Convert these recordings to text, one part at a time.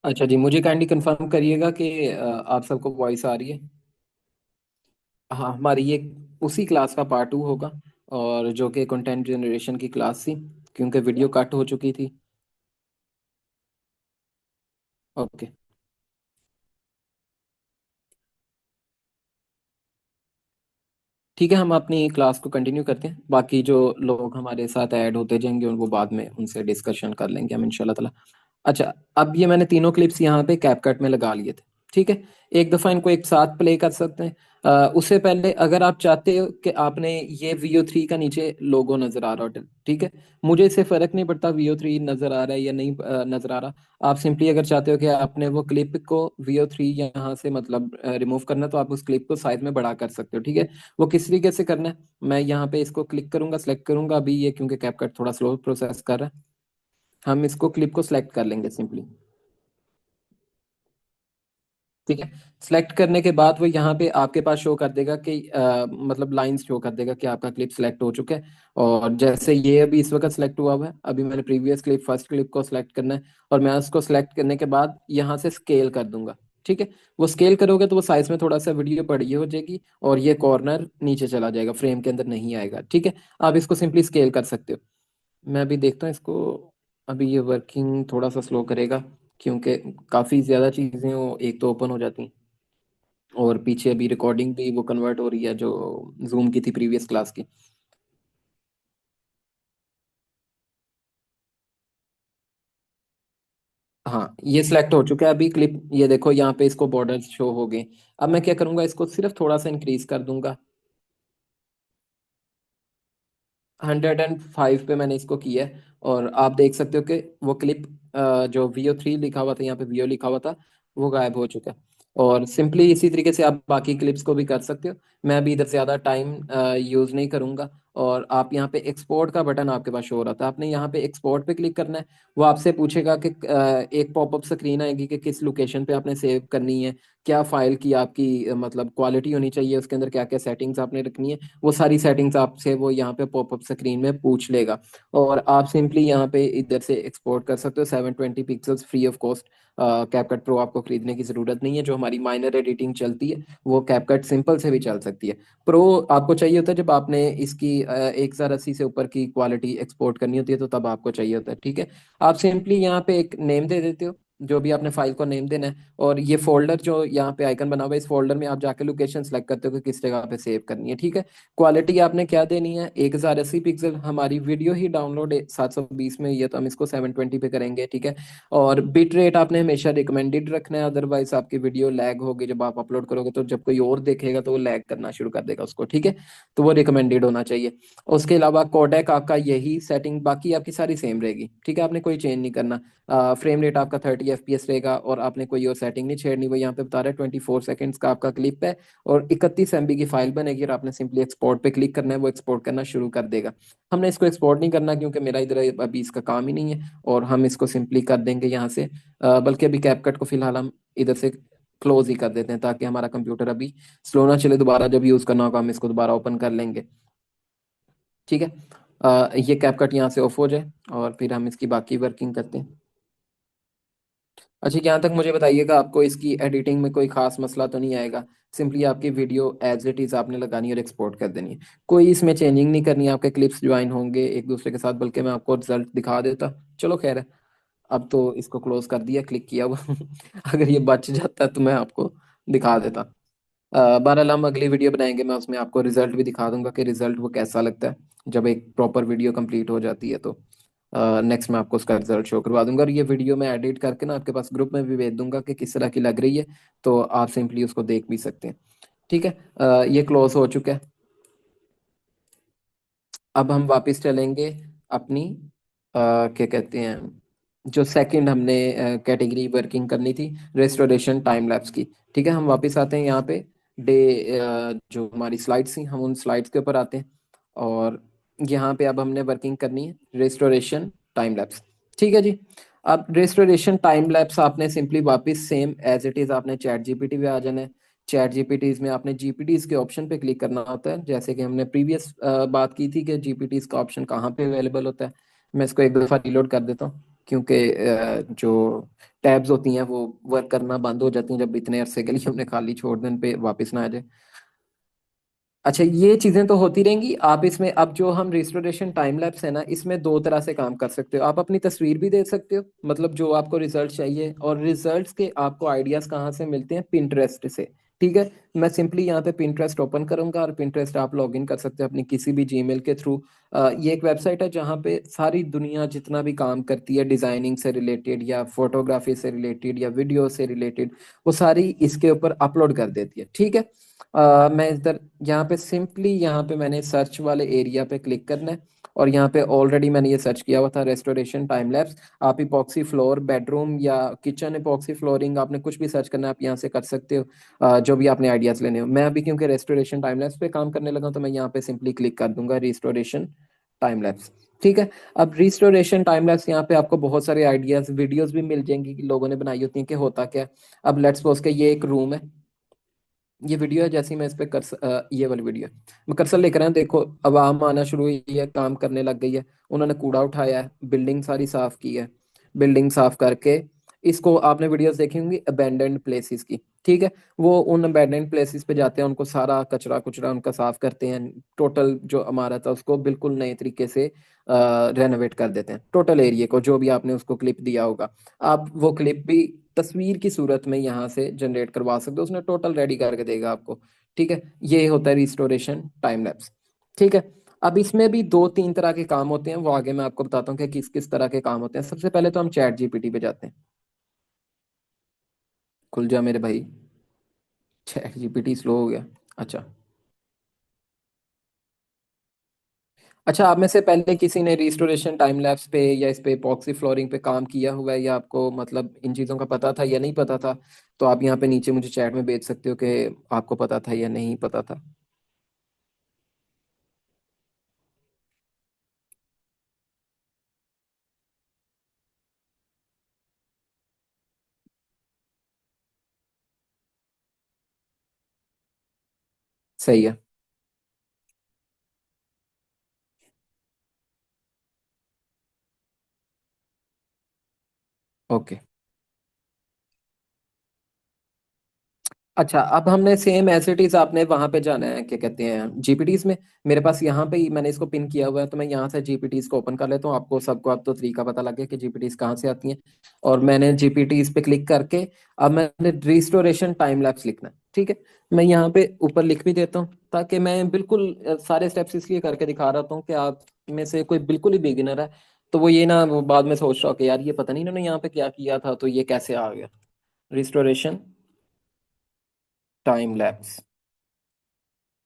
अच्छा जी, मुझे kindly confirm करिएगा कि आप सबको वॉइस आ रही है। हाँ, हमारी ये उसी क्लास का पार्ट 2 होगा, और जो कि कंटेंट जनरेशन की क्लास थी, क्योंकि वीडियो कट हो चुकी थी। ओके। ठीक है, हम अपनी क्लास को कंटिन्यू करते हैं। बाकी जो लोग हमारे साथ ऐड होते जाएंगे उनको बाद में उनसे डिस्कशन कर लेंगे हम इंशाल्लाह ताला। अच्छा, अब ये मैंने तीनों क्लिप्स यहाँ पे कैपकट में लगा लिए थे। ठीक है, एक दफ़ा इनको एक साथ प्ले कर सकते हैं। उससे पहले अगर आप चाहते हो कि आपने ये VO3 का नीचे लोगो नज़र आ रहा हो, ठीक है, मुझे इससे फ़र्क नहीं पड़ता VO3 नज़र आ रहा है या नहीं नज़र आ रहा। आप सिंपली अगर चाहते हो कि आपने वो क्लिप को VO3 यहाँ से मतलब रिमूव करना, तो आप उस क्लिप को साइज में बड़ा कर सकते हो। ठीक है, वो किस तरीके से करना है, मैं यहाँ पे इसको क्लिक करूंगा, सेलेक्ट करूंगा। अभी ये क्योंकि कैपकट थोड़ा स्लो प्रोसेस कर रहा है, हम इसको क्लिप को सिलेक्ट कर लेंगे सिंपली। ठीक है, सिलेक्ट करने के बाद वो यहाँ पे आपके पास शो कर देगा कि मतलब लाइंस शो कर देगा कि आपका क्लिप सिलेक्ट हो चुका है। और जैसे ये अभी इस वक्त सिलेक्ट हुआ हुआ है, अभी मैंने प्रीवियस क्लिप फर्स्ट क्लिप को सिलेक्ट करना है, और मैं उसको सिलेक्ट करने के बाद यहाँ से स्केल कर दूंगा। ठीक है, वो स्केल करोगे तो वो साइज में थोड़ा सा वीडियो बड़ी हो जाएगी, और ये कॉर्नर नीचे चला जाएगा, फ्रेम के अंदर नहीं आएगा। ठीक है, आप इसको सिंपली स्केल कर सकते हो। मैं अभी देखता हूँ इसको। अभी ये वर्किंग थोड़ा सा स्लो करेगा, क्योंकि काफ़ी ज़्यादा चीज़ें वो एक तो ओपन हो जाती हैं, और पीछे अभी रिकॉर्डिंग भी वो कन्वर्ट हो रही है जो जूम की थी प्रीवियस क्लास की। हाँ, ये सिलेक्ट हो चुका है अभी क्लिप, ये देखो यहाँ पे इसको बॉर्डर शो हो गए। अब मैं क्या करूँगा, इसको सिर्फ थोड़ा सा इंक्रीज कर दूंगा। 105 पे मैंने इसको किया है, और आप देख सकते हो कि वो क्लिप जो VO3 लिखा हुआ था, यहाँ पे VO लिखा हुआ था, वो गायब हो चुका है। और सिंपली इसी तरीके से आप बाकी क्लिप्स को भी कर सकते हो। मैं अभी इधर ज़्यादा टाइम यूज़ नहीं करूँगा। और आप यहाँ पे एक्सपोर्ट का बटन आपके पास शो हो रहा था, आपने यहाँ पे एक्सपोर्ट पे क्लिक करना है। वो आपसे पूछेगा कि एक पॉपअप स्क्रीन आएगी कि किस लोकेशन पे आपने सेव करनी है, क्या फाइल की आपकी मतलब क्वालिटी होनी चाहिए, उसके अंदर क्या क्या सेटिंग्स आपने रखनी है। वो सारी सेटिंग्स आपसे वो यहाँ पे पॉपअप स्क्रीन में पूछ लेगा, और आप सिंपली यहाँ पे इधर से एक्सपोर्ट कर सकते हो 720 pixels free of cost. CapCut pro आपको खरीदने की जरूरत नहीं है। जो हमारी माइनर एडिटिंग चलती है वो कैपकट सिंपल से भी चल सकती है। प्रो आपको चाहिए होता है जब आपने इसकी 1080 से ऊपर की क्वालिटी एक्सपोर्ट करनी होती है, तो तब आपको चाहिए होता है। ठीक है, आप सिंपली यहाँ पे एक नेम दे देते हो, जो भी आपने फाइल को नेम देना है। और ये फोल्डर जो यहाँ पे आइकन बना हुआ है, इस फोल्डर में आप जाके लोकेशन सेलेक्ट करते हो कि किस जगह पे सेव करनी है। ठीक है, क्वालिटी आपने क्या देनी है, 1080 पिक्सल। हमारी वीडियो ही डाउनलोड 720 में हुई है, तो हम इसको 720 पे करेंगे। ठीक है, और बिट रेट आपने हमेशा रिकमेंडेड रखना है, अदरवाइज आपकी वीडियो लैग होगी। जब आप अपलोड करोगे तो जब कोई और देखेगा तो वो लैग करना शुरू कर देगा उसको। ठीक है, तो वो रिकमेंडेड होना चाहिए। उसके अलावा कोडेक आपका यही सेटिंग, बाकी आपकी सारी सेम रहेगी। ठीक है, आपने कोई चेंज नहीं करना। फ्रेम रेट आपका 30 FPS रहेगा, और आपने कोई और सेटिंग नहीं छेड़नी। वो यहाँ पे बता रहा है 24 सेकेंड्स का आपका क्लिप है, और 31 MB की फाइल बनेगी, और आपने सिंपली एक्सपोर्ट पे क्लिक करना है, वो एक्सपोर्ट करना शुरू कर देगा। हमने इसको एक्सपोर्ट नहीं करना, क्योंकि मेरा इधर अभी इसका काम ही नहीं है, और हम इसको सिंपली कर देंगे यहाँ से। बल्कि अभी कैपकट को फिलहाल हम इधर से क्लोज ही कर देते हैं, ताकि हमारा कंप्यूटर अभी स्लो ना चले। दोबारा जब यूज़ करना होगा हम इसको दोबारा ओपन कर लेंगे। ठीक है, ये कैपकट यहाँ से ऑफ हो जाए, और फिर हम इसकी बाकी वर्किंग करते हैं। अच्छा, यहाँ तक मुझे बताइएगा, आपको इसकी एडिटिंग में कोई खास मसला तो नहीं आएगा। सिंपली आपकी वीडियो एज इट इज़ आपने लगानी है और एक्सपोर्ट कर देनी है। कोई इसमें चेंजिंग नहीं करनी है। आपके क्लिप्स ज्वाइन होंगे एक दूसरे के साथ, बल्कि मैं आपको रिजल्ट दिखा देता। चलो खैर है, अब तो इसको क्लोज कर दिया, क्लिक किया हुआ अगर ये बच जाता तो मैं आपको दिखा देता। बहरहाल हम अगली वीडियो बनाएंगे, मैं उसमें आपको रिजल्ट भी दिखा दूंगा कि रिजल्ट वो कैसा लगता है जब एक प्रॉपर वीडियो कंप्लीट हो जाती है। तो नेक्स्ट मैं आपको उसका रिजल्ट शो करवा दूंगा, और ये वीडियो मैं एडिट करके ना आपके पास ग्रुप में भी भेज दूंगा कि किस तरह की लग रही है, तो आप सिंपली उसको देख भी सकते हैं। ठीक है, ये क्लोज हो चुका है। अब हम वापस चलेंगे अपनी क्या कहते हैं, जो सेकंड हमने कैटेगरी वर्किंग करनी थी, रेस्टोरेशन टाइम लैप्स की। ठीक है, हम वापस आते हैं यहाँ पे डे, जो हमारी स्लाइड्स थी, हम उन स्लाइड्स के ऊपर आते हैं, और यहाँ पे अब हमने वर्किंग करनी है रेस्टोरेशन टाइम लैप्स। ठीक है जी, अब रेस्टोरेशन टाइम लैप्स आपने सिंपली वापस सेम एज इट इज आपने चैट जीपीटी पे आ जाना है। चैट जीपीटीज में आपने जीपीटीज के ऑप्शन पे क्लिक करना होता है, जैसे कि हमने प्रीवियस बात की थी कि जीपीटीज का ऑप्शन कहाँ पे अवेलेबल होता है। मैं इसको एक दफ़ा रीलोड कर देता हूँ। क्योंकि जो टैब्स होती हैं वो वर्क करना बंद हो जाती हैं जब इतने अरसे के लिए हमने खाली छोड़ दें पे वापस ना आ जाए। अच्छा, ये चीजें तो होती रहेंगी। आप इसमें अब जो हम रिस्टोरेशन टाइम लैप्स है ना, इसमें दो तरह से काम कर सकते हो। आप अपनी तस्वीर भी दे सकते हो, मतलब जो आपको रिजल्ट चाहिए, और रिजल्ट्स के आपको आइडियाज कहाँ से मिलते हैं? पिंटरेस्ट से। ठीक है, मैं सिंपली यहाँ पे पिंटरेस्ट ओपन करूंगा, और पिंटरेस्ट आप लॉग इन कर सकते हो अपनी किसी भी जीमेल के थ्रू। ये एक वेबसाइट है जहाँ पे सारी दुनिया जितना भी काम करती है डिजाइनिंग से रिलेटेड या फोटोग्राफी से रिलेटेड या वीडियो से रिलेटेड, वो सारी इसके ऊपर अपलोड कर देती है। ठीक है, मैं इधर यहाँ पे सिंपली यहाँ पे मैंने सर्च वाले एरिया पे क्लिक करना है, और यहाँ पे ऑलरेडी मैंने ये सर्च किया हुआ था, रेस्टोरेशन टाइम लैप्स। आप इपॉक्सी फ्लोर बेडरूम या किचन इपॉक्सी फ्लोरिंग, आपने कुछ भी सर्च करना है आप यहाँ से कर सकते हो, जो भी आपने आइडियाज लेने हो। मैं अभी क्योंकि रेस्टोरेशन टाइम लैप्स पे काम करने लगा हूं, तो मैं यहाँ पे सिंपली क्लिक कर दूंगा रिस्टोरेशन टाइम लैप्स। ठीक है, अब रिस्टोरेशन टाइम लैप्स यहाँ पे आपको बहुत सारे आइडियाज वीडियोस भी मिल जाएंगी कि लोगों ने बनाई होती हैं कि होता क्या है। अब लेट्स सपोज के ये एक रूम है, ये वीडियो है, जैसे ही मैं इस पे ये वाली वीडियो है, मैं कर्सर लेकर आया, देखो अब आम आना शुरू हुई है, काम करने लग गई है। उन्होंने कूड़ा उठाया है, बिल्डिंग सारी साफ की है। बिल्डिंग साफ करके, इसको आपने वीडियोस देखी होंगी अबेंडेंड प्लेसेस की। ठीक है, वो उन अबेंडेंड प्लेसेस पे जाते हैं, उनको सारा कचरा कुचरा उनका साफ करते हैं, टोटल जो इमारत है उसको बिल्कुल नए तरीके से रेनोवेट कर देते हैं, टोटल एरिया को, जो भी आपने उसको क्लिप दिया होगा। आप वो क्लिप भी तस्वीर की सूरत में यहाँ से जनरेट करवा सकते हो, उसने टोटल रेडी करके देगा आपको। ठीक है, ये होता है रिस्टोरेशन टाइम लैप्स। ठीक है, अब इसमें भी दो तीन तरह के काम होते हैं, वो आगे मैं आपको बताता हूँ कि किस किस तरह के काम होते हैं। सबसे पहले तो हम चैट जीपीटी पे जाते हैं। खुल जा मेरे भाई। चैट जीपीटी स्लो हो गया। अच्छा। अच्छा, आप में से पहले किसी ने रिस्टोरेशन टाइम लैप्स पे या इस पे epoxy फ्लोरिंग पे काम किया हुआ है, या आपको मतलब इन चीज़ों का पता था या नहीं पता था? तो आप यहाँ पे नीचे मुझे चैट में भेज सकते हो कि आपको पता था या नहीं पता था। सही है। ओके। अच्छा, अब हमने सेम एज इट इज आपने वहां पे जाना है, क्या कहते हैं, जीपीटीज में। मेरे पास यहाँ पे ही मैंने इसको पिन किया हुआ है, तो मैं यहाँ से जीपीटीज को ओपन कर लेता हूँ। आपको सबको अब तो तरीका पता लग गया कि जीपीटीज कहाँ से आती हैं। और मैंने जीपीटीज पे क्लिक करके अब मैंने रिस्टोरेशन टाइम लैप्स लिखना है। ठीक है, मैं यहाँ पे ऊपर लिख भी देता हूँ, ताकि मैं बिल्कुल सारे स्टेप्स इसलिए करके दिखा रहा हूँ कि आप में से कोई बिल्कुल ही बिगिनर है, तो वो ये ना वो बाद में सोच रहा हो कि यार ये पता नहीं इन्होंने यहाँ पे क्या किया था, तो ये कैसे आ गया। Restoration time lapse.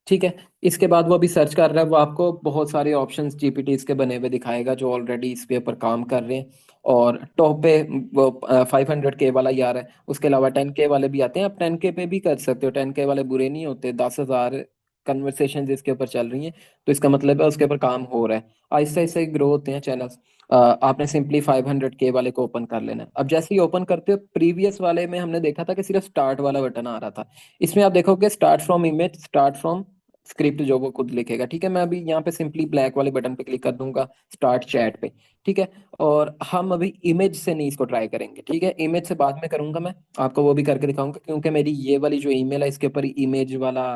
ठीक है, इसके बाद वो अभी सर्च कर रहा है, वो आपको बहुत सारे ऑप्शंस जीपीटी के बने हुए दिखाएगा जो ऑलरेडी इस पे ऊपर काम कर रहे हैं। और टॉप पे वो 500K वाला ही आ रहा है, उसके अलावा 10K वाले भी आते हैं। आप 10K पे भी कर सकते हो, 10K वाले बुरे नहीं होते। 10,000 कन्वर्सेशन इसके ऊपर चल रही हैं, तो इसका मतलब है उसके ऊपर काम हो रहा है। आहिस्ता आहिस्ता ग्रो होते हैं चैनल्स। आपने सिंपली 500K वाले को ओपन कर लेना है। अब जैसे ही ओपन करते हो, प्रीवियस वाले में हमने देखा था कि सिर्फ स्टार्ट वाला बटन आ रहा था, इसमें आप देखोगे start from image, start from script, जो वो खुद लिखेगा। ठीक है, मैं अभी यहाँ पे सिंपली ब्लैक वाले बटन पे क्लिक कर दूंगा, स्टार्ट चैट पे। ठीक है, और हम अभी इमेज से नहीं इसको ट्राई करेंगे। ठीक है, इमेज से बाद में करूंगा, मैं आपको वो भी करके दिखाऊंगा, क्योंकि मेरी ये वाली जो ईमेल है इसके ऊपर इमेज वाला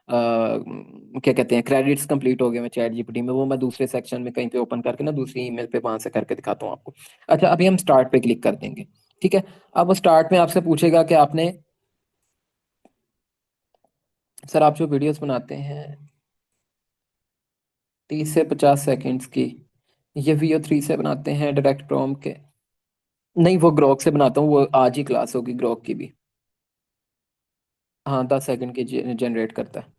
क्या कहते हैं क्रेडिट्स कंप्लीट हो गए मैं चैट जीपीटी में। वो मैं दूसरे सेक्शन में कहीं पे ओपन करके ना दूसरी ईमेल पे वहां से करके दिखाता हूँ आपको। अच्छा, अभी हम स्टार्ट पे क्लिक कर देंगे। ठीक है, अब वो स्टार्ट में आपसे पूछेगा कि आपने, सर आप जो वीडियोस बनाते हैं 30 से 50 सेकंड्स की, ये VO3 से बनाते हैं डायरेक्ट प्रॉम्प्ट के? नहीं, वो ग्रोक से बनाता हूँ, वो आज ही क्लास होगी ग्रोक की भी। हाँ, 10 सेकंड की जनरेट करता है।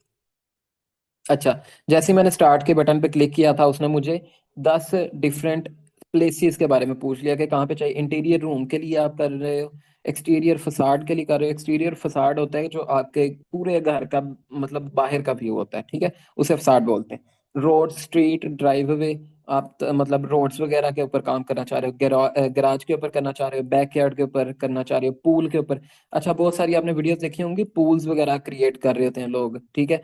अच्छा, जैसे ही मैंने स्टार्ट के बटन पे क्लिक किया था, उसने मुझे 10 डिफरेंट प्लेसेस के बारे में पूछ लिया कि कहाँ पे चाहिए। इंटीरियर रूम के लिए आप कर रहे हो, एक्सटीरियर फसाड के लिए कर रहे हो। एक्सटीरियर फसाड होता है जो आपके पूरे घर का मतलब बाहर का व्यू होता है। ठीक है, उसे फसाड बोलते हैं। रोड, स्ट्रीट, ड्राइववे, आप मतलब रोड्स वगैरह के ऊपर काम करना चाह रहे हो, गराज के ऊपर करना चाह रहे हो, बैकयार्ड के ऊपर करना चाह रहे हो, पूल के ऊपर। अच्छा, बहुत सारी आपने वीडियोस देखी होंगी, पूल्स वगैरह क्रिएट कर रहे होते हैं लोग। ठीक है,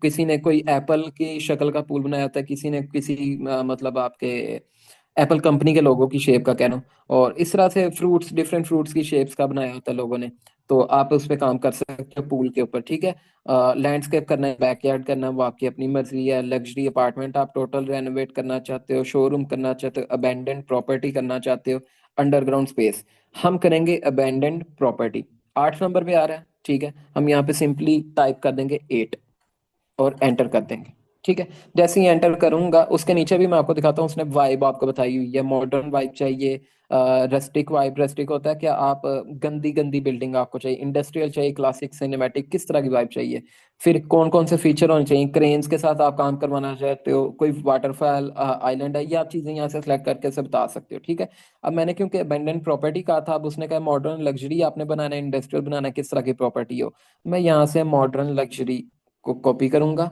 किसी ने कोई एप्पल की शक्ल का पुल बनाया होता है, किसी ने किसी मतलब आपके एप्पल कंपनी के लोगों की शेप का कह रहा हूँ। और इस तरह से फ्रूट्स, डिफरेंट फ्रूट्स की शेप्स का बनाया होता है लोगों ने। तो आप उस पर काम कर सकते हो पूल के ऊपर, ठीक है। लैंडस्केप करना है, बैकयार्ड करना है, वो आपकी अपनी मर्जी है। लग्जरी अपार्टमेंट आप टोटल रेनोवेट करना चाहते हो, शोरूम करना चाहते हो, अबेंडेंड प्रॉपर्टी करना चाहते हो, अंडरग्राउंड स्पेस। हम करेंगे अबेंडेंड प्रॉपर्टी। 8 नंबर पे आ रहा है, ठीक है। हम यहाँ पे सिंपली टाइप कर देंगे 8 और एंटर कर देंगे, ठीक है। जैसे ही एंटर करूंगा उसके नीचे भी मैं आपको दिखाता हूँ, उसने वाइब आपको बताई हुई है। मॉडर्न वाइब चाहिए, रस्टिक वाइब। रस्टिक होता है क्या, आप गंदी गंदी बिल्डिंग आपको चाहिए, इंडस्ट्रियल चाहिए, क्लासिक, सिनेमैटिक, किस तरह की वाइब चाहिए। फिर कौन कौन से फीचर होने चाहिए, क्रेन्स के साथ आप काम करवाना चाहते हो, कोई वाटरफॉल आइलैंड है, ये आप चीजें यहाँ से सेलेक्ट करके सब बता सकते हो, ठीक है। अब मैंने क्योंकि अबेंडेंट प्रॉपर्टी कहा था, अब उसने कहा मॉडर्न लग्जरी आपने बनाना है, इंडस्ट्रियल बनाना है, किस तरह की प्रॉपर्टी हो। मैं यहाँ से मॉडर्न लग्जरी को कॉपी करूंगा,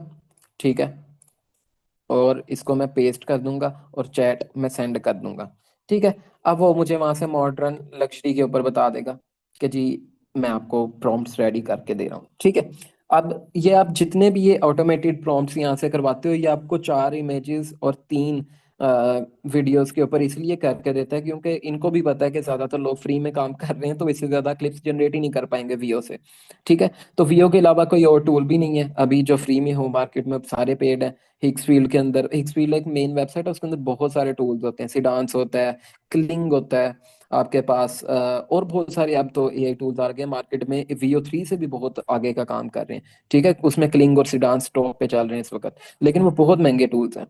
ठीक है। और इसको मैं पेस्ट कर दूंगा और चैट में सेंड कर दूंगा, ठीक है। अब वो मुझे वहां से मॉडर्न लग्जरी के ऊपर बता देगा कि जी मैं आपको प्रॉम्प्ट्स रेडी करके दे रहा हूँ, ठीक है। अब ये आप जितने भी ये ऑटोमेटेड प्रॉम्प्ट्स यहाँ से करवाते हो, ये आपको 4 इमेजेस और 3 वीडियोस के ऊपर इसलिए करके देता है क्योंकि इनको भी पता है कि ज्यादातर लोग फ्री में काम कर रहे हैं, तो इससे ज्यादा क्लिप्स जनरेट ही नहीं कर पाएंगे वीओ से, ठीक है। तो वीओ के अलावा कोई और टूल भी नहीं है अभी जो फ्री में हो मार्केट में, अब सारे पेड है। हिक्सफील्ड के अंदर, हिक्सफील्ड एक मेन वेबसाइट है, उसके अंदर बहुत सारे टूल्स होते हैं, सिडांस होता है, क्लिंग होता है आपके पास, और बहुत सारे अब तो एआई टूल्स आ गए मार्केट में, VO3 से भी बहुत आगे का काम कर रहे हैं, ठीक है। उसमें क्लिंग और सिडांस टॉप पे चल रहे हैं इस वक्त, लेकिन वो बहुत महंगे टूल्स हैं।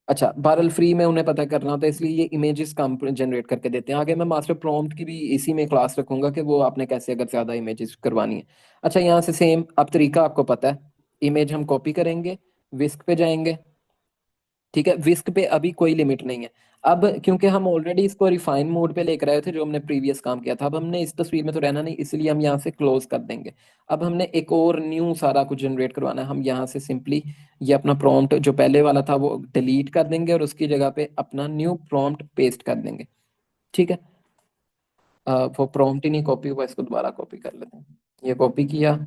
अच्छा, बहरहाल फ्री में उन्हें पता करना होता है, इसलिए ये इमेजेस कम जनरेट करके देते हैं। आगे मैं मास्टर प्रॉम्प्ट की भी इसी में क्लास रखूंगा कि वो आपने कैसे अगर ज्यादा इमेजेस करवानी है। अच्छा, यहाँ से सेम अब तरीका आपको पता है। इमेज हम कॉपी करेंगे, विस्क पे जाएंगे, ठीक है। विस्क पे अभी कोई लिमिट नहीं है। अब क्योंकि हम ऑलरेडी इसको रिफाइन मोड पे लेकर आए थे जो हमने प्रीवियस काम किया था, अब हमने इस तस्वीर में तो रहना नहीं, इसलिए हम यहाँ से क्लोज कर देंगे। अब हमने एक और न्यू सारा कुछ जनरेट करवाना है। हम यहाँ से सिंपली ये अपना प्रॉम्प्ट जो पहले वाला था वो डिलीट कर देंगे और उसकी जगह पे अपना न्यू प्रॉम्प्ट पेस्ट कर देंगे, ठीक है। वो प्रॉम्प्ट ही नहीं कॉपी हुआ, इसको दोबारा कॉपी कर लेते हैं। ये कॉपी किया,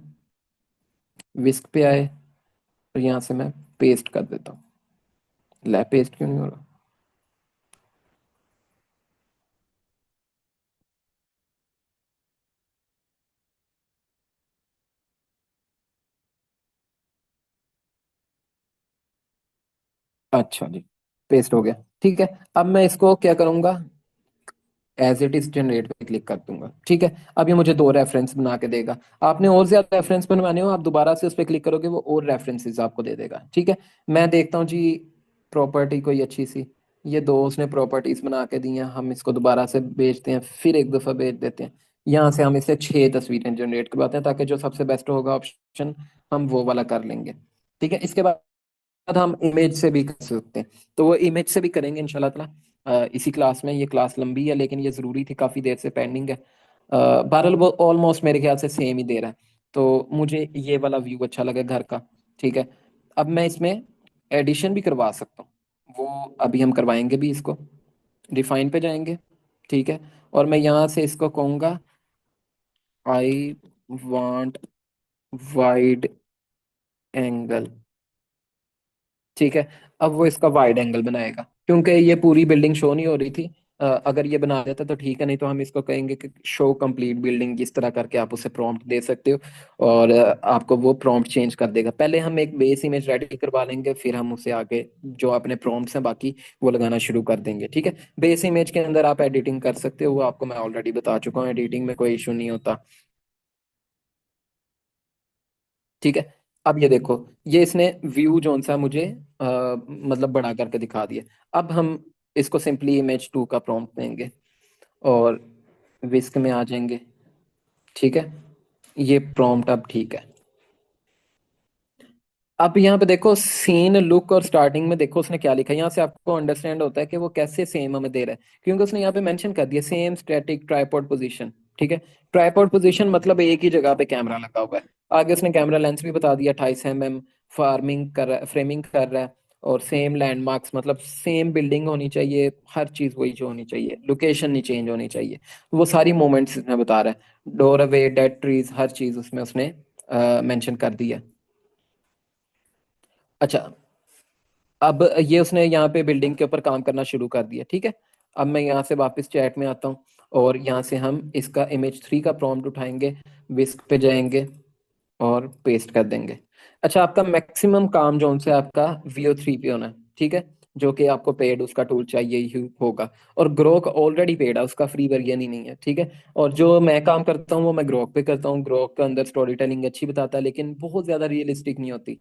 विस्क पे आए और यहाँ से मैं पेस्ट कर देता हूँ। लै पेस्ट क्यों नहीं हो रहा। अच्छा जी, पेस्ट हो गया, ठीक है। अब मैं इसको क्या करूंगा, एज इट इज जनरेट पे क्लिक कर दूंगा, ठीक है। अब ये मुझे 2 रेफरेंस बना के देगा। आपने और ज्यादा रेफरेंस बनवाने हो, आप दोबारा से उस पर क्लिक करोगे, वो और रेफरेंसेस आपको दे देगा, ठीक है। मैं देखता हूँ जी प्रॉपर्टी कोई अच्छी सी, ये 2 उसने प्रॉपर्टीज बना के दी हैं, हम इसको दोबारा से भेजते हैं, फिर एक दफा भेज देते हैं। यहाँ से हम इसे 6 तस्वीरें जनरेट करवाते हैं, ताकि जो सबसे बेस्ट होगा ऑप्शन हम वो वाला कर लेंगे, ठीक है। इसके बाद हम इमेज से भी कर सकते हैं, तो वो इमेज से भी करेंगे इंशाल्लाह ताला इसी क्लास में। ये क्लास लंबी है लेकिन ये जरूरी थी, काफी देर से पेंडिंग है। बहरहाल वो ऑलमोस्ट मेरे ख्याल से सेम ही दे रहा है। तो मुझे ये वाला व्यू अच्छा लगा घर का, ठीक है। अब मैं इसमें एडिशन भी करवा सकता हूँ, वो अभी हम करवाएंगे भी इसको। रिफाइन पे जाएंगे, ठीक है। और मैं यहाँ से इसको कहूँगा आई वांट वाइड एंगल, ठीक है। अब वो इसका वाइड एंगल बनाएगा क्योंकि ये पूरी बिल्डिंग शो नहीं हो रही थी। अगर ये बना देता तो ठीक है, नहीं तो हम इसको कहेंगे कि शो कंप्लीट बिल्डिंग, इस तरह करके आप उसे प्रॉम्प्ट दे सकते हो। और आपको वो प्रॉम्प्ट चेंज कर देगा। पहले हम एक बेस इमेज रेडी करवा लेंगे, फिर हम उसे आगे जो अपने प्रॉम्प्ट्स हैं बाकी वो लगाना शुरू कर देंगे, ठीक है। बेस इमेज के अंदर आप एडिटिंग कर सकते हो, वो आपको मैं ऑलरेडी बता चुका हूँ, एडिटिंग में कोई इशू नहीं होता, ठीक है। अब ये देखो, ये इसने व्यू जोन सा मुझे मतलब बड़ा करके दिखा दिया। अब हम इसको सिंपली इमेज 2 का प्रॉम्प्ट देंगे और विस्क में आ जाएंगे, ठीक है। ये प्रॉम्प्ट अब ठीक है। अब यहाँ पे देखो सीन लुक और स्टार्टिंग में देखो उसने क्या लिखा है, यहाँ से आपको अंडरस्टैंड होता है कि वो कैसे सेम हमें दे रहा है, क्योंकि उसने यहाँ पे मेंशन कर दिया सेम स्टैटिक ट्राइपॉड पोजीशन, ठीक है। ट्राइपॉड पोजीशन मतलब एक ही जगह पे कैमरा लगा हुआ है। आगे उसने कैमरा लेंस भी बता दिया, 28 mm फार्मिंग कर रहा है, फ्रेमिंग कर रहा है। और सेम लैंडमार्क्स मतलब सेम बिल्डिंग होनी चाहिए, हर चीज वही जो होनी चाहिए, लोकेशन नहीं चेंज होनी चाहिए। वो सारी मोमेंट्स इसमें बता रहा है, डोर अवे, डेड ट्रीज, हर चीज उसमें उसने मेंशन कर दी है। अच्छा, अब ये उसने यहाँ पे बिल्डिंग के ऊपर काम करना शुरू कर दिया, ठीक है। अब मैं यहाँ से वापस चैट में आता हूँ और यहाँ से हम इसका इमेज 3 का प्रॉम्प्ट उठाएंगे, विस्क पे जाएंगे और पेस्ट कर देंगे। अच्छा, आपका मैक्सिमम काम जो उनसे आपका VO3 पे होना है, ठीक है, जो कि आपको पेड उसका टूल चाहिए ही होगा। और ग्रोक ऑलरेडी पेड है, उसका फ्री वर्जन ही नहीं है, ठीक है। और जो मैं काम करता हूँ वो मैं ग्रोक पे करता हूँ। ग्रोक के अंदर स्टोरी टेलिंग अच्छी बताता है, लेकिन बहुत ज्यादा रियलिस्टिक नहीं होती,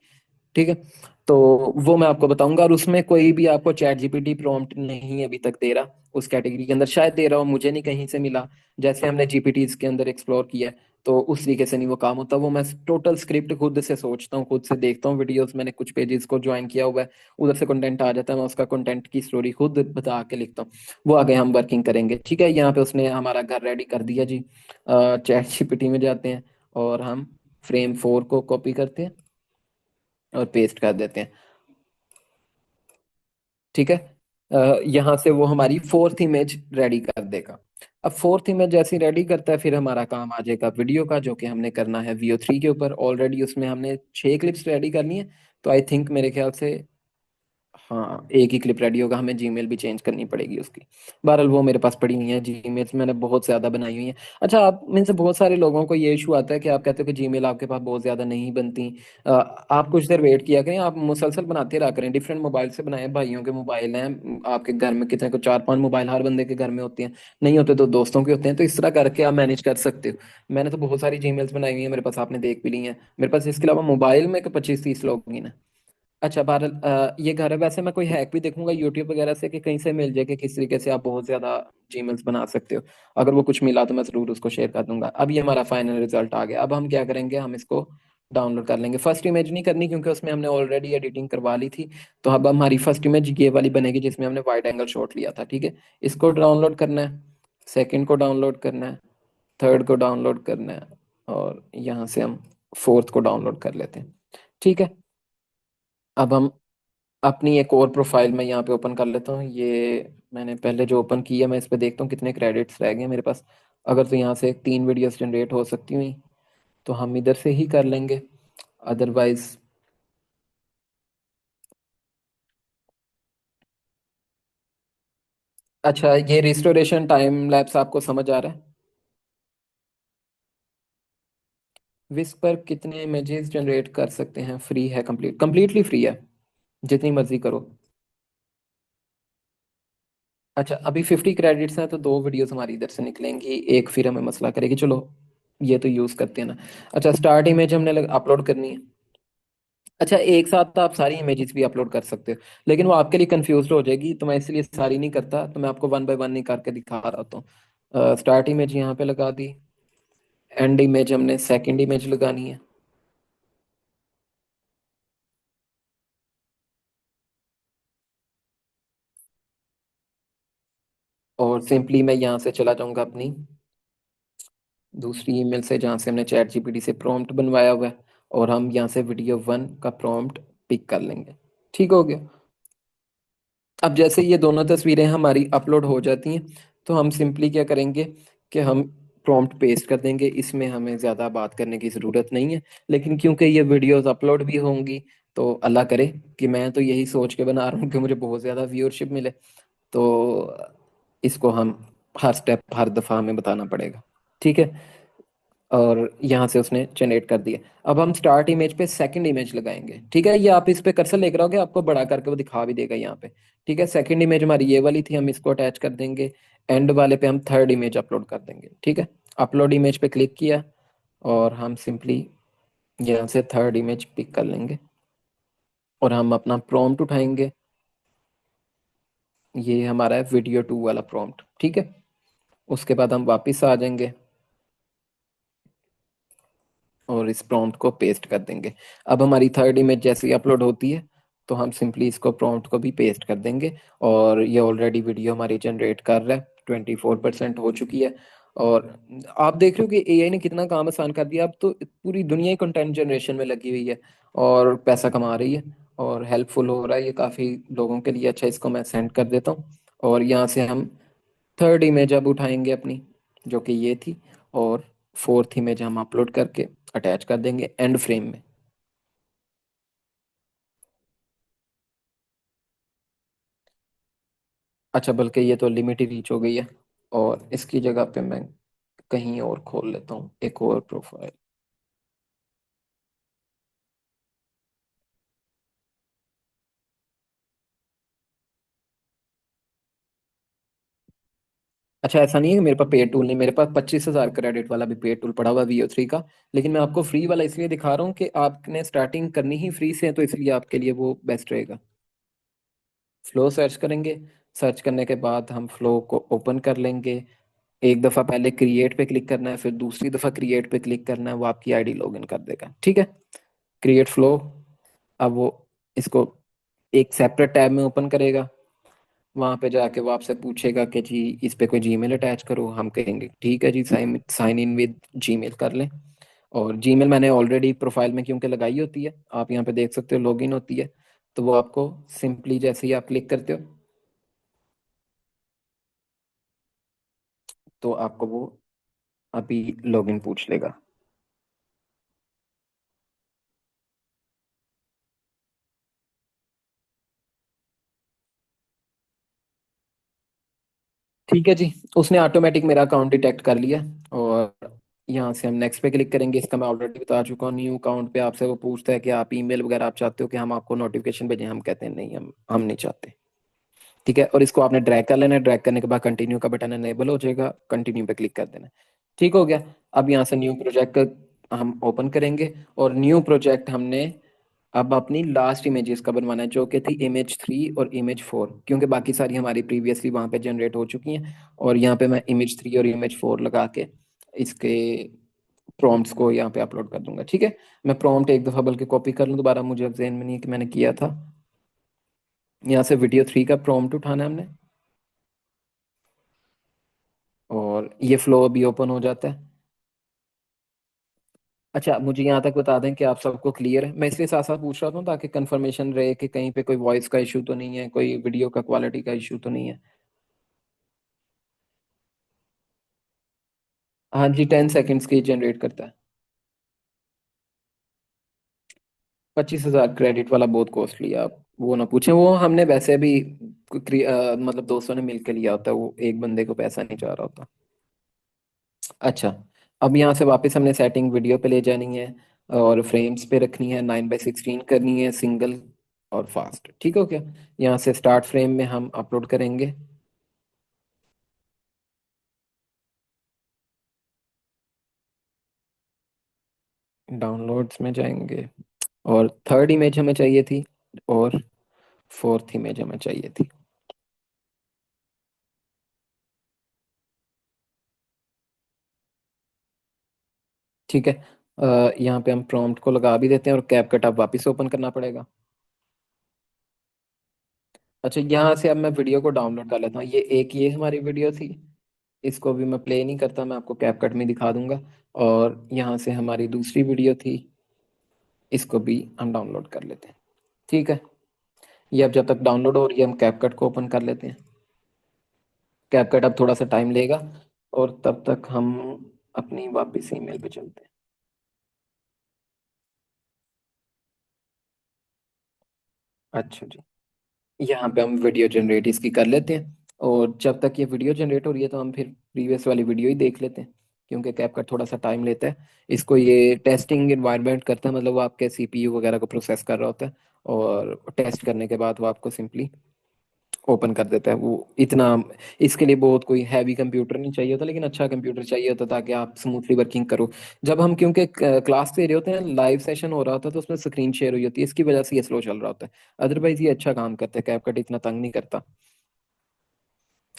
ठीक है। तो वो मैं आपको बताऊंगा। और उसमें कोई भी आपको चैट जीपीटी प्रॉम्प्ट नहीं अभी तक दे रहा उस कैटेगरी के अंदर, शायद दे रहा हो, मुझे नहीं कहीं से मिला। जैसे हमने जीपीटीज के अंदर एक्सप्लोर किया है, तो उस तरीके से नहीं वो काम होता। वो मैं टोटल स्क्रिप्ट खुद से सोचता हूँ, खुद से देखता हूँ वीडियोस, मैंने कुछ पेजेस को ज्वाइन किया हुआ है, उधर से कंटेंट आ जाता है, मैं उसका कंटेंट की स्टोरी खुद बता के लिखता हूँ। वो आगे हम वर्किंग करेंगे, ठीक है। यहाँ पे उसने हमारा घर रेडी कर दिया जी। चैट जीपीटी में जाते हैं और हम frame 4 को कॉपी करते हैं और पेस्ट कर देते हैं, ठीक है। यहाँ से वो हमारी फोर्थ इमेज रेडी कर देगा। अब फोर्थ इमेज जैसी रेडी करता है, फिर हमारा काम आ जाएगा वीडियो का, जो कि हमने करना है VO3 के ऊपर। ऑलरेडी उसमें हमने 6 क्लिप्स रेडी कर ली हैं, तो आई थिंक मेरे ख्याल से हाँ एक ही क्लिप रेडी होगा, हमें जीमेल भी चेंज करनी पड़ेगी उसकी। बहरहाल वो मेरे पास पड़ी हुई है जीमेल्स, मैंने बहुत ज्यादा बनाई हुई है। अच्छा, आप में से बहुत सारे लोगों को ये इशू आता है कि आप कहते हो कि जीमेल आपके पास बहुत ज्यादा नहीं बनती। आप कुछ देर वेट किया करें, आप मुसलसल बनाते रहा करें, डिफरेंट मोबाइल से बनाए, भाइयों के मोबाइल हैं आपके घर में, कितने को 4-5 मोबाइल हर बंदे के घर में होते हैं, नहीं होते तो दोस्तों के होते हैं, तो इस तरह करके आप मैनेज कर सकते हो। मैंने तो बहुत सारी जीमेल्स बनाई हुई है मेरे पास, आपने देख भी ली है मेरे पास। इसके अलावा मोबाइल में 25-30 लोग हैं। अच्छा भारत, ये घर है। वैसे मैं कोई हैक भी देखूंगा यूट्यूब वगैरह से कि कहीं से मिल जाए कि किस तरीके से आप बहुत ज्यादा जीमेल्स बना सकते हो। अगर वो कुछ मिला तो मैं जरूर उसको शेयर कर दूंगा। अब ये हमारा फाइनल रिजल्ट आ गया। अब हम क्या करेंगे, हम इसको डाउनलोड कर लेंगे। फर्स्ट इमेज नहीं करनी क्योंकि उसमें हमने ऑलरेडी एडिटिंग करवा ली थी। तो अब हमारी फर्स्ट इमेज ये वाली बनेगी जिसमें हमने वाइड एंगल शॉट लिया था, ठीक है। इसको डाउनलोड करना है, सेकेंड को डाउनलोड करना है, थर्ड को डाउनलोड करना है, और यहाँ से हम फोर्थ को डाउनलोड कर लेते हैं, ठीक है। अब हम अपनी एक और प्रोफाइल में यहाँ पे ओपन कर लेता हूँ। ये मैंने पहले जो ओपन किया, मैं इस पे देखता हूँ कितने क्रेडिट्स रह गए हैं मेरे पास। अगर तो यहाँ से 3 वीडियोस जनरेट हो सकती हुई तो हम इधर से ही कर लेंगे, अदरवाइज। अच्छा, ये रिस्टोरेशन टाइम लैप्स आपको समझ आ रहा है? विस्क पर कितने इमेजेस जनरेट कर सकते हैं? फ्री है, कंप्लीटली फ्री है, जितनी मर्जी करो। अच्छा, अभी 50 क्रेडिट्स हैं तो 2 वीडियोस हमारी इधर से निकलेंगी, एक फिर हमें मसला करेगी, चलो ये तो यूज करते हैं ना। अच्छा, स्टार्ट इमेज हमने अपलोड करनी है। अच्छा, एक साथ तो आप सारी इमेजेस भी अपलोड कर सकते हो, लेकिन वो आपके लिए कंफ्यूज हो जाएगी, तो मैं इसलिए सारी नहीं करता, तो मैं आपको वन बाय वन नहीं करके दिखा रहा हूँ। स्टार्ट इमेज यहाँ पे लगा दी, एंड इमेज हमने सेकंड इमेज लगानी है। और सिंपली मैं यहाँ से चला जाऊंगा अपनी दूसरी ईमेल से जहाँ से हमने चैट जीपीटी से प्रॉम्प्ट बनवाया हुआ है, और हम यहाँ से वीडियो 1 का प्रॉम्प्ट पिक कर लेंगे, ठीक हो गया। अब जैसे ये दोनों तस्वीरें हमारी अपलोड हो जाती हैं, तो हम सिंपली क्या करेंगे कि हम प्रॉम्प्ट पेस्ट कर देंगे। इसमें हमें ज़्यादा बात करने की ज़रूरत नहीं है, लेकिन क्योंकि ये वीडियोस अपलोड भी होंगी, तो अल्लाह करे कि मैं तो यही सोच के बना रहा हूँ कि मुझे बहुत ज़्यादा व्यूअरशिप मिले, तो इसको हम हर स्टेप हर दफ़ा हमें बताना पड़ेगा, ठीक है। और यहाँ से उसने जनरेट कर दिया। अब हम स्टार्ट इमेज पे सेकंड इमेज लगाएंगे, ठीक है। ये आप इस पे कर्सर लेकर आओगे, आपको बड़ा करके वो दिखा भी देगा यहाँ पे, ठीक है। सेकंड इमेज हमारी ये वाली थी, हम इसको अटैच कर देंगे। एंड वाले पे हम थर्ड इमेज अपलोड कर देंगे, ठीक है। अपलोड इमेज पे क्लिक किया और हम सिंपली यहाँ से थर्ड इमेज पिक कर लेंगे और हम अपना प्रॉम्प्ट उठाएंगे। ये हमारा है वीडियो 2 वाला प्रॉम्प्ट, ठीक है। उसके बाद हम वापस आ जाएंगे और इस प्रॉम्प्ट को पेस्ट कर देंगे। अब हमारी थर्ड इमेज जैसे ही अपलोड होती है, तो हम सिंपली इसको प्रॉम्प्ट को भी पेस्ट कर देंगे। और ये ऑलरेडी वीडियो हमारी जनरेट कर रहा है, 24% हो चुकी है। और आप देख रहे हो कि एआई ने कितना काम आसान कर दिया। अब तो पूरी दुनिया ही कंटेंट जनरेशन में लगी हुई है और पैसा कमा रही है, और हेल्पफुल हो रहा है ये काफ़ी लोगों के लिए। अच्छा, इसको मैं सेंड कर देता हूँ। और यहाँ से हम थर्ड इमेज अब उठाएंगे अपनी, जो कि ये थी, और फोर्थ इमेज हम अपलोड करके अटैच कर देंगे एंड फ्रेम में। अच्छा, बल्कि ये तो लिमिट ही रीच हो गई है। और इसकी जगह पे मैं कहीं और खोल लेता हूँ एक और प्रोफाइल। अच्छा, ऐसा नहीं है कि मेरे पास पेड टूल नहीं, मेरे पास 25,000 क्रेडिट वाला भी पेड टूल पड़ा हुआ है VO3 का। लेकिन मैं आपको फ्री वाला इसलिए दिखा रहा हूँ कि आपने स्टार्टिंग करनी ही फ्री से है, तो इसलिए आपके लिए वो बेस्ट रहेगा। फ्लो सर्च करेंगे। सर्च करने के बाद हम फ्लो को ओपन कर लेंगे। एक दफ़ा पहले क्रिएट पे क्लिक करना है, फिर दूसरी दफ़ा क्रिएट पे क्लिक करना है, वो आपकी आईडी लॉगिन कर देगा, ठीक है। Create flow. अब वो इसको एक सेपरेट टैब में ओपन करेगा। वहां पे जाके वो आपसे पूछेगा कि जी इस पे कोई जीमेल अटैच करो, हम कहेंगे ठीक है जी, sign sign in with Gmail कर लें। और जीमेल मैंने ऑलरेडी प्रोफाइल में क्योंकि लगाई होती है, आप यहाँ पे देख सकते हो लॉगिन होती है। तो वो आपको सिंपली जैसे ही आप क्लिक करते हो, तो आपको वो अभी लॉगिन पूछ लेगा। ठीक है जी। उसने ऑटोमेटिक मेरा अकाउंट डिटेक्ट कर लिया। और यहाँ से हम नेक्स्ट पे क्लिक करेंगे। इसका मैं ऑलरेडी बता चुका हूँ, न्यू अकाउंट पे आपसे वो पूछता है कि आप ईमेल वगैरह आप चाहते हो कि हम आपको नोटिफिकेशन भेजें, हम कहते हैं नहीं, हम नहीं चाहते। ठीक है, और इसको आपने ड्रैग कर लेना है। ड्रैग करने के बाद कंटिन्यू का बटन एनेबल हो जाएगा, कंटिन्यू पे क्लिक कर देना है। ठीक हो गया। अब यहाँ से न्यू प्रोजेक्ट हम ओपन करेंगे। और न्यू प्रोजेक्ट हमने अब अपनी लास्ट इमेजेस का बनवाना है, जो कि थी इमेज 3 और इमेज 4, क्योंकि बाकी सारी हमारी प्रीवियसली वहाँ पे जनरेट हो चुकी हैं। और यहाँ पे मैं इमेज 3 और इमेज 4 लगा के इसके प्रॉम्प्ट्स को यहाँ पे अपलोड कर दूंगा, ठीक है। मैं प्रॉम्प्ट एक दफ़ा बल्कि कॉपी कर लूँ, दोबारा मुझे अब ज़हन में नहीं है कि मैंने किया था। यहाँ से वीडियो 3 का प्रॉम्प्ट उठाना है हमने। और ये फ्लो अभी ओपन हो जाता है। अच्छा, मुझे यहाँ तक बता दें कि आप सबको क्लियर है। मैं इसलिए साथ साथ पूछ रहा था ताकि कंफर्मेशन रहे कि कहीं पे कोई वॉइस का इशू तो नहीं है, कोई वीडियो का क्वालिटी का इशू तो नहीं है। हाँ जी, 10 सेकेंड्स की जनरेट करता है। 25,000 क्रेडिट वाला बहुत कॉस्टली है, आप वो ना पूछें। वो हमने वैसे भी मतलब दोस्तों ने मिल के लिया होता है, वो एक बंदे को पैसा नहीं जा रहा होता। अच्छा, अब यहाँ से वापस हमने सेटिंग वीडियो पे ले जानी है। और फ्रेम्स पे रखनी है, 9:16 करनी है, सिंगल और फास्ट, ठीक हो गया। यहाँ से स्टार्ट फ्रेम में हम अपलोड करेंगे। डाउनलोड्स में जाएंगे। और थर्ड इमेज हमें चाहिए थी। और फोर्थ इमेज हमें चाहिए थी। ठीक है। यहाँ पे हम प्रॉम्प्ट को लगा भी देते हैं, और कैपकट अब वापस ओपन करना पड़ेगा। अच्छा, यहाँ से अब मैं वीडियो को डाउनलोड कर लेता हूँ। ये हमारी वीडियो थी। इसको भी मैं प्ले नहीं करता, मैं आपको कैपकट में दिखा दूंगा। और यहाँ से हमारी दूसरी वीडियो थी, इसको भी हम डाउनलोड कर लेते हैं। ठीक है। ये अब जब तक डाउनलोड हो रही है, हम कैपकट को ओपन कर लेते हैं। कैपकट अब थोड़ा सा टाइम लेगा। और तब तक हम अपनी वापस ईमेल पे चलते हैं। अच्छा जी। यहाँ पे हम वीडियो जनरेट इसकी कर लेते हैं। और जब तक ये वीडियो जनरेट हो रही है, तो हम फिर प्रीवियस वाली वीडियो ही देख लेते हैं, क्योंकि कैपकट थोड़ा सा टाइम लेता है। इसको ये टेस्टिंग इन्वायरमेंट करता है, मतलब वो आपके CPU वगैरह को प्रोसेस कर रहा होता है। और टेस्ट करने के बाद वो आपको सिंपली ओपन कर देता है वो। इतना इसके लिए बहुत कोई हैवी कंप्यूटर नहीं चाहिए होता, लेकिन अच्छा कंप्यूटर चाहिए होता, ताकि आप स्मूथली वर्किंग करो। जब हम क्योंकि क्लास दे रहे होते हैं, लाइव सेशन हो रहा होता है, तो उसमें स्क्रीन शेयर हुई होती है, इसकी वजह से ये स्लो चल रहा होता है। अदरवाइज ये अच्छा काम करता है, कैपकट इतना तंग नहीं करता।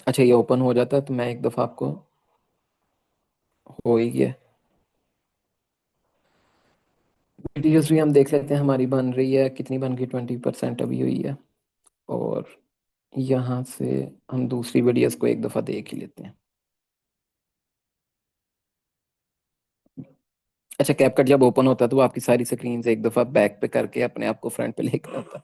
अच्छा, ये ओपन हो जाता है, तो मैं एक दफ़ा आपको हो ही गया। वीडियोस भी हम देख लेते हैं, हमारी बन रही है, कितनी बन गई, 20% अभी हुई है। और यहाँ से हम दूसरी वीडियोस को एक दफ़ा देख ही लेते हैं। अच्छा, कैपकट जब ओपन होता है, तो वो आपकी सारी स्क्रीन एक दफ़ा बैक पे करके अपने आप को फ्रंट पे लेकर आता है।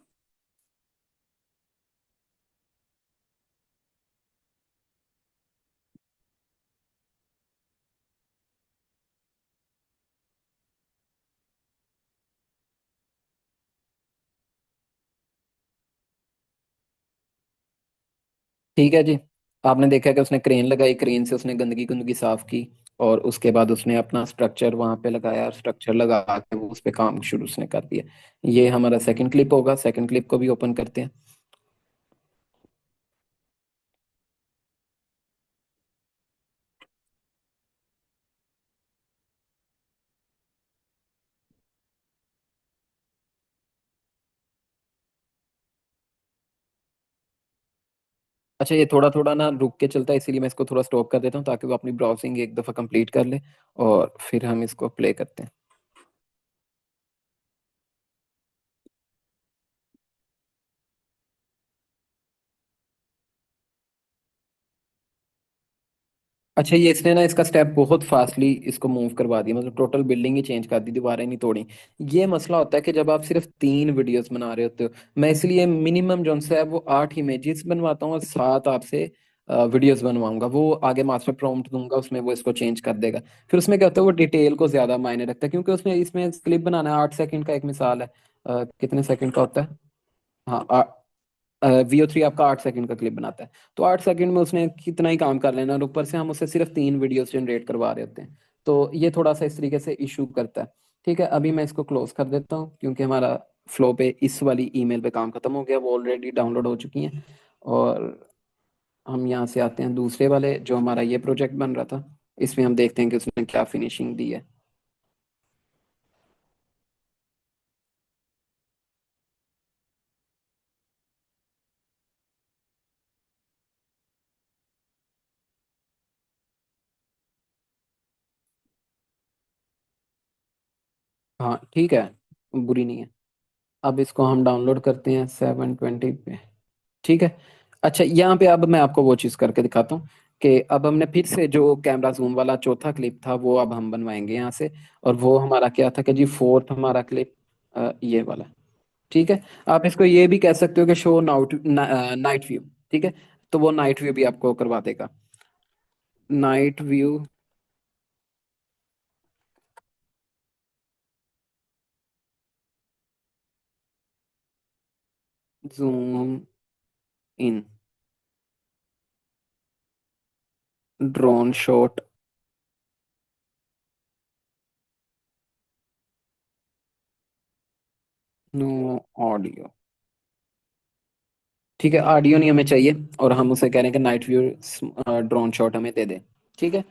ठीक है जी। आपने देखा कि उसने क्रेन लगाई, क्रेन से उसने गंदगी गंदगी साफ की, और उसके बाद उसने अपना स्ट्रक्चर वहां पे लगाया, स्ट्रक्चर लगा के वो उस पे काम शुरू उसने कर दिया। ये हमारा सेकंड क्लिप होगा, सेकंड क्लिप को भी ओपन करते हैं। अच्छा, ये थोड़ा थोड़ा ना रुक के चलता है, इसीलिए मैं इसको थोड़ा स्टॉप कर देता हूँ ताकि वो अपनी ब्राउजिंग एक दफा कंप्लीट कर ले, और फिर हम इसको प्ले करते हैं। अच्छा, ये इसने ना इसका स्टेप बहुत फास्टली इसको मूव करवा दिया, मतलब टोटल बिल्डिंग ही चेंज कर दी, दीवारें नहीं तोड़ी। ये मसला होता है कि जब आप सिर्फ 3 वीडियोस बना रहे होते हो, मैं इसलिए मिनिमम जो है वो 8 इमेजेस बनवाता हूँ और 7 आपसे वीडियोस बनवाऊंगा। वो आगे मास्टर प्रॉम्प्ट दूंगा, उसमें वो इसको चेंज कर देगा। फिर उसमें क्या होता है, वो डिटेल को ज्यादा मायने रखता है, क्योंकि उसमें इसमें क्लिप बनाना है 8 सेकंड का, एक मिसाल है कितने सेकंड का होता है। हाँ, VO3 आपका 8 सेकंड का क्लिप बनाता है, तो 8 सेकंड में उसने कितना ही काम कर लेना, और ऊपर से हम उससे सिर्फ 3 वीडियोस जनरेट करवा रहे होते हैं। तो ये थोड़ा सा इस तरीके से इशू करता है। ठीक है, अभी मैं इसको क्लोज कर देता हूँ, क्योंकि हमारा फ्लो पे इस वाली ईमेल पे काम खत्म हो गया, वो ऑलरेडी डाउनलोड हो चुकी हैं। और हम यहाँ से आते हैं दूसरे वाले जो हमारा ये प्रोजेक्ट बन रहा था, इसमें हम देखते हैं कि उसने क्या फिनिशिंग दी है। हाँ ठीक है, बुरी नहीं है। अब इसको हम डाउनलोड करते हैं 720 पे। ठीक है। अच्छा, यहाँ पे अब मैं आपको वो चीज़ करके दिखाता हूँ कि अब हमने फिर से जो कैमरा जूम वाला चौथा क्लिप था वो अब हम बनवाएंगे यहाँ से। और वो हमारा क्या था कि जी फोर्थ हमारा क्लिप ये वाला। ठीक है। आप इसको ये भी कह सकते हो कि शो नाइट व्यू। ठीक है, तो वो नाइट व्यू भी आपको करवा देगा। Night view, zoom in, drone shot, no audio. ठीक है, ऑडियो नहीं हमें चाहिए, और हम उसे कह रहे हैं कि नाइट व्यू ड्रोन शॉट हमें दे दे। ठीक है।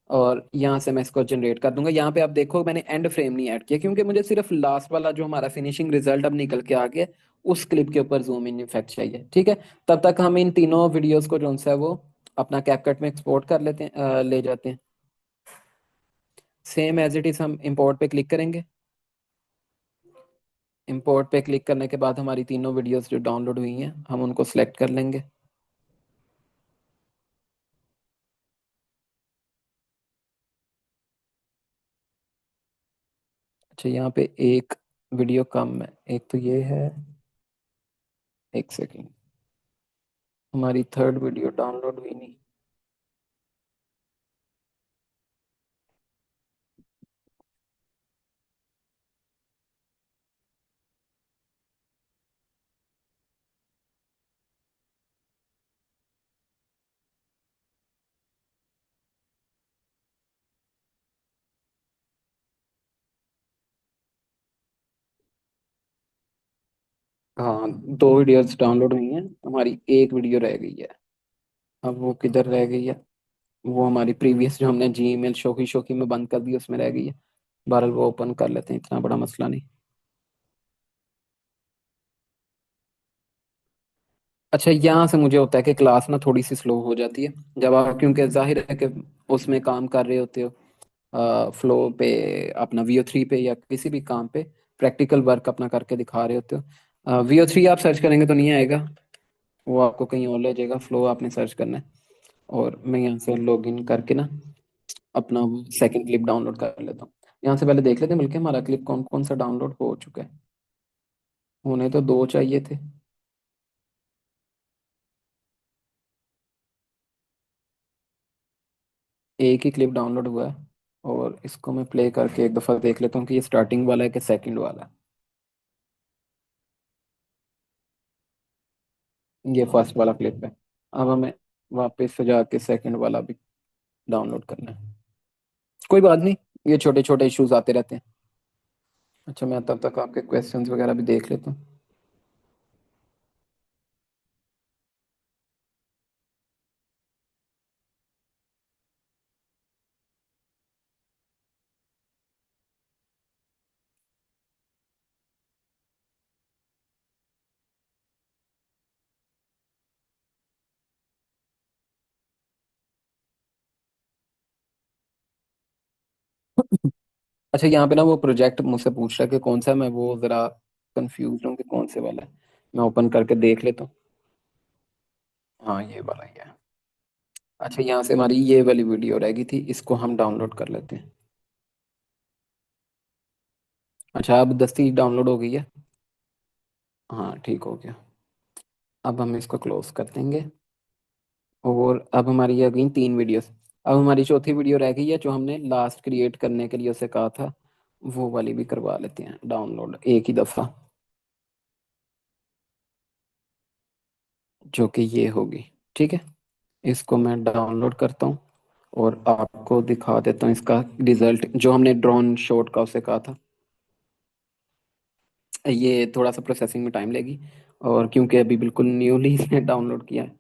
और यहाँ से मैं इसको जनरेट कर दूंगा। यहाँ पे आप देखो मैंने एंड फ्रेम नहीं ऐड किया, क्योंकि मुझे सिर्फ लास्ट वाला जो हमारा फिनिशिंग रिजल्ट अब निकल के आ गया, उस क्लिप के ऊपर जूम इन इफेक्ट चाहिए। ठीक है। तब तक हम इन तीनों वीडियोस को जो है वो अपना कैपकट में एक्सपोर्ट कर लेते हैं, ले जाते हैं। सेम एज इट इज हम इंपोर्ट पे क्लिक करेंगे। इंपोर्ट पे क्लिक करने के बाद हमारी तीनों वीडियोस जो डाउनलोड हुई हैं हम उनको सेलेक्ट कर लेंगे। अच्छा, यहाँ पे एक वीडियो कम है, एक तो ये है। एक सेकेंड, हमारी थर्ड वीडियो डाउनलोड हुई नहीं। हाँ, 2 वीडियोस डाउनलोड हुई हैं, हमारी एक वीडियो रह गई है। अब वो किधर रह गई है, वो हमारी प्रीवियस जो हमने Gmail शोकी शोकी में बंद कर दी उसमें रह गई है। बहरहाल वो ओपन कर लेते हैं, इतना बड़ा मसला नहीं। अच्छा, यहाँ से मुझे होता है कि क्लास ना थोड़ी सी स्लो हो जाती है जब आप, क्योंकि जाहिर है कि उसमें काम कर रहे होते हो फ्लो पे, अपना VO3 पे या किसी भी काम पे प्रैक्टिकल वर्क अपना करके दिखा रहे होते हो। VO3 आप सर्च करेंगे तो नहीं आएगा, वो आपको कहीं और ले जाएगा। फ्लो आपने सर्च करना है। और मैं यहाँ से लॉग इन करके ना अपना सेकंड क्लिप डाउनलोड कर लेता हूँ। यहाँ से पहले देख लेते हैं बल्कि हमारा क्लिप कौन कौन सा डाउनलोड हो चुका है। होने तो 2 चाहिए थे। एक ही क्लिप डाउनलोड हुआ है, और इसको मैं प्ले करके एक दफ़ा देख लेता हूँ कि ये स्टार्टिंग वाला है कि सेकंड वाला है। ये फर्स्ट वाला क्लिप है। अब हमें वापस से जाके सेकंड वाला भी डाउनलोड करना है। कोई बात नहीं, ये छोटे छोटे इश्यूज आते रहते हैं। अच्छा, मैं तब तक आपके क्वेश्चंस वगैरह भी देख लेता हूँ। अच्छा, यहाँ पे ना वो प्रोजेक्ट मुझसे पूछ रहा है कि कौन सा है, मैं वो जरा कंफ्यूज हूँ कि कौन से वाला है। मैं ओपन करके देख लेता हूँ। हाँ, ये वाला ही है। अच्छा, यहाँ से हमारी ये वाली वीडियो रह गई थी, इसको हम डाउनलोड कर लेते हैं। अच्छा, अब दस्ती डाउनलोड हो गई है। हाँ, ठीक हो गया। अब हम इसको क्लोज कर देंगे। और अब हमारी ये गई 3 वीडियोस। अब हमारी चौथी वीडियो रह गई है, जो हमने लास्ट क्रिएट करने के लिए उसे कहा था। वो वाली भी करवा लेते हैं डाउनलोड एक ही दफ़ा, जो कि ये होगी। ठीक है, इसको मैं डाउनलोड करता हूँ और आपको दिखा देता हूँ इसका रिजल्ट, जो हमने ड्रोन शॉट का उसे कहा था। ये थोड़ा सा प्रोसेसिंग में टाइम लेगी, और क्योंकि अभी बिल्कुल न्यूली इसने डाउनलोड किया है।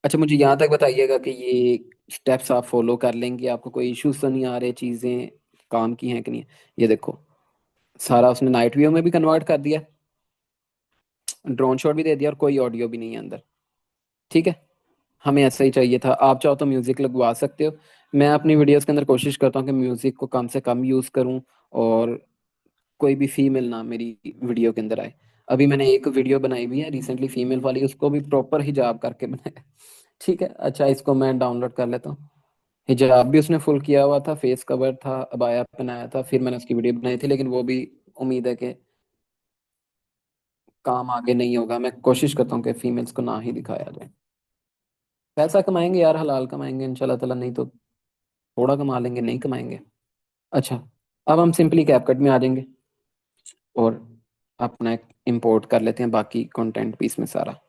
अच्छा, मुझे यहाँ तक बताइएगा कि ये स्टेप्स आप फॉलो कर लेंगे, आपको कोई इश्यूज तो नहीं आ रहे, चीज़ें काम की हैं कि नहीं। ये देखो, सारा उसने नाइट व्यू में भी कन्वर्ट कर दिया, ड्रोन शॉट भी दे दिया, और कोई ऑडियो भी नहीं है अंदर। ठीक है, हमें ऐसा ही चाहिए था। आप चाहो तो म्यूजिक लगवा सकते हो। मैं अपनी वीडियोस के अंदर कोशिश करता हूँ कि म्यूजिक को कम से कम यूज करूँ, और कोई भी फीमेल ना मेरी वीडियो के अंदर आए। अभी मैंने एक वीडियो बनाई हुई है रिसेंटली फीमेल वाली, उसको भी प्रॉपर हिजाब करके बनाया। ठीक है, अच्छा, इसको मैं डाउनलोड कर लेता हूँ। हिजाब भी उसने फुल किया हुआ था, फेस कवर था, अबाया पहनाया था, फिर मैंने उसकी वीडियो बनाई थी, लेकिन वो भी उम्मीद है कि काम आगे नहीं होगा। मैं कोशिश करता हूँ कि फीमेल्स को ना ही दिखाया जाए। पैसा कमाएंगे यार, हलाल कमाएंगे इंशाल्लाह ताला, नहीं तो थोड़ा कमा लेंगे, नहीं कमाएंगे। अच्छा, अब हम सिंपली कैपकट में आ जाएंगे और अपना इंपोर्ट कर लेते हैं बाकी कंटेंट भी इसमें सारा।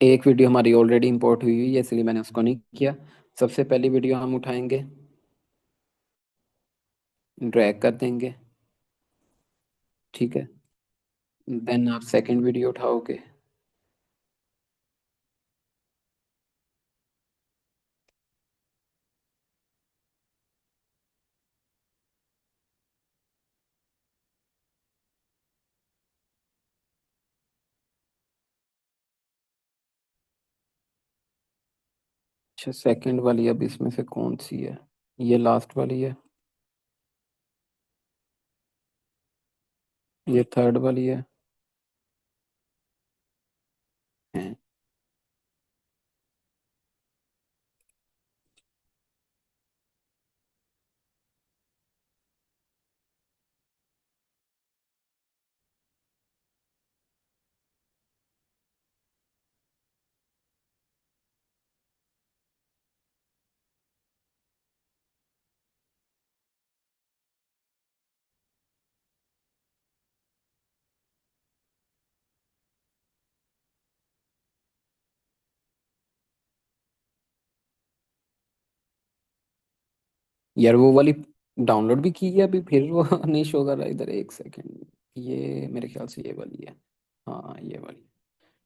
एक वीडियो हमारी ऑलरेडी इंपोर्ट हुई हुई है, इसलिए मैंने उसको नहीं किया। सबसे पहली वीडियो हम उठाएंगे, ड्रैग कर देंगे। ठीक है, देन आप सेकंड वीडियो उठाओगे। अच्छा, सेकंड वाली अब इसमें से कौन सी है? ये लास्ट वाली है, ये थर्ड वाली है। यार, वो वाली डाउनलोड भी की है अभी, फिर वो नहीं शो कर रहा इधर, एक सेकंड। ये मेरे ख्याल से ये वाली है। हाँ, ये वाली।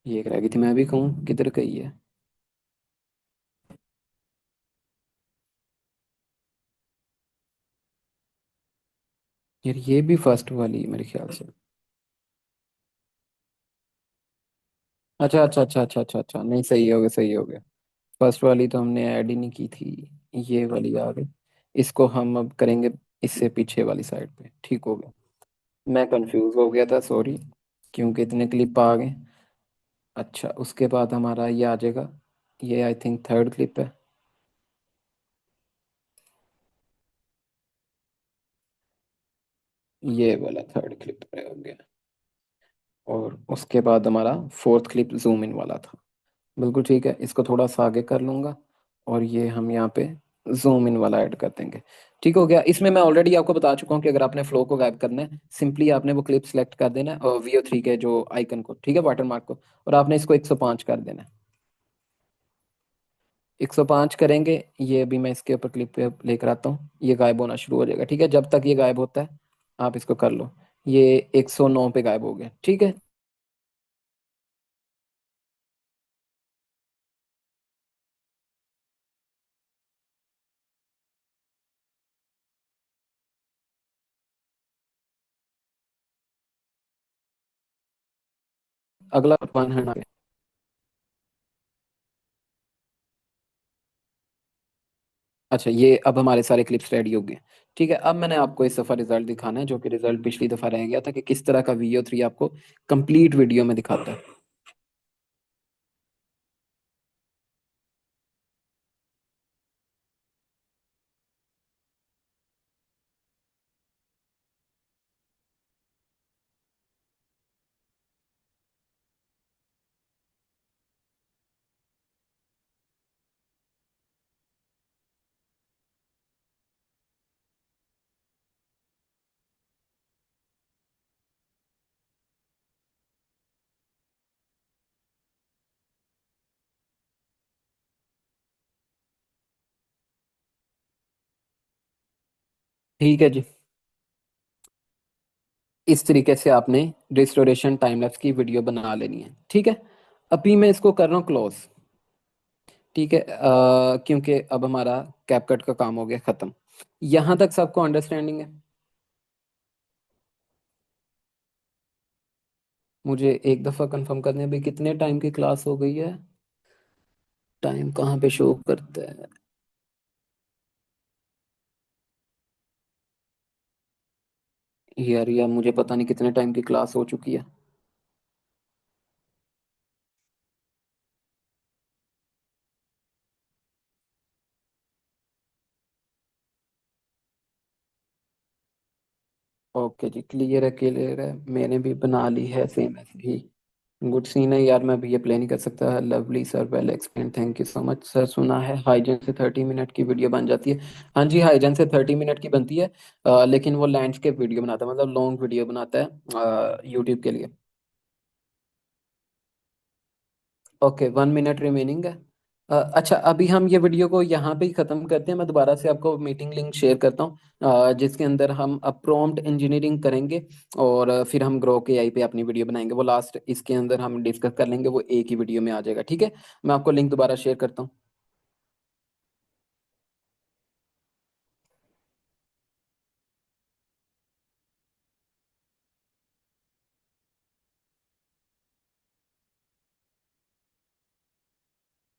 ये एक रह गई थी, मैं भी कहूँ किधर गई है। यार, ये भी फर्स्ट वाली है मेरे ख्याल से। अच्छा अच्छा अच्छा अच्छा अच्छा अच्छा, नहीं, सही हो गया, सही हो गया। फर्स्ट वाली तो हमने ऐड ही नहीं की थी। ये वाली आ गई। इसको हम अब करेंगे इससे पीछे वाली साइड पे। ठीक हो गया। मैं कंफ्यूज हो गया था, सॉरी, क्योंकि इतने क्लिप आ गए। अच्छा, उसके बाद हमारा ये आ जाएगा। ये आई थिंक थर्ड क्लिप है। ये वाला थर्ड क्लिप हो गया। और उसके बाद हमारा फोर्थ क्लिप जूम इन वाला था। बिल्कुल ठीक है, इसको थोड़ा सा आगे कर लूँगा, और ये हम यहाँ पे जूम इन वाला ऐड कर देंगे। ठीक हो गया। इसमें मैं ऑलरेडी आपको बता चुका हूँ कि अगर आपने फ्लो को गायब करना है, सिंपली आपने वो क्लिप सेलेक्ट कर देना है और VO3 के जो आइकन को, ठीक है, वाटरमार्क को, और आपने इसको 105 कर देना है। 105 करेंगे, ये अभी मैं इसके ऊपर क्लिप पे लेकर आता हूँ, ये गायब होना शुरू हो जाएगा। ठीक है, जब तक ये गायब होता है आप इसको कर लो। ये 109 पे गायब हो गया। ठीक है, अगला 100। अच्छा, ये अब हमारे सारे क्लिप्स रेडी हो गए। ठीक है, अब मैंने आपको इस दफ़ा रिजल्ट दिखाना है, जो कि रिजल्ट पिछली दफ़ा रह गया था, कि किस तरह का VO3 आपको कंप्लीट वीडियो में दिखाता है। ठीक है जी, इस तरीके से आपने रिस्टोरेशन टाइम लैप्स की वीडियो बना लेनी है। ठीक है, अभी मैं इसको कर रहा हूँ क्लोज। ठीक है, क्योंकि अब हमारा कैपकट का काम हो गया खत्म। यहाँ तक सबको अंडरस्टैंडिंग है? मुझे एक दफ़ा कंफर्म करने भी, कितने टाइम की क्लास हो गई है? टाइम कहाँ पे शो करता है? यार मुझे पता नहीं कितने टाइम की क्लास हो चुकी है। ओके जी, क्लियर है, क्लियर है, मैंने भी बना ली है सेम ऐसे ही। गुड सीन है यार, मैं भी ये प्ले नहीं कर सकता। Lovely sir, well explain, thank you so much sir. सुना है हाईजन से 30 मिनट की वीडियो बन जाती है। हाँ जी, हाईजन से 30 मिनट की बनती है, लेकिन वो लैंडस्केप वीडियो बनाता है, मतलब लॉन्ग वीडियो बनाता है यूट्यूब के लिए। ओके, 1 मिनट रिमेनिंग है। अच्छा, अभी हम ये वीडियो को यहाँ पे ही ख़त्म करते हैं। मैं दोबारा से आपको मीटिंग लिंक शेयर करता हूँ, जिसके अंदर हम अब प्रॉम्प्ट इंजीनियरिंग करेंगे, और फिर हम ग्रो के आई पे अपनी वीडियो बनाएंगे। वो लास्ट इसके अंदर हम डिस्कस कर लेंगे, वो एक ही वीडियो में आ जाएगा। ठीक है, मैं आपको लिंक दोबारा शेयर करता हूँ।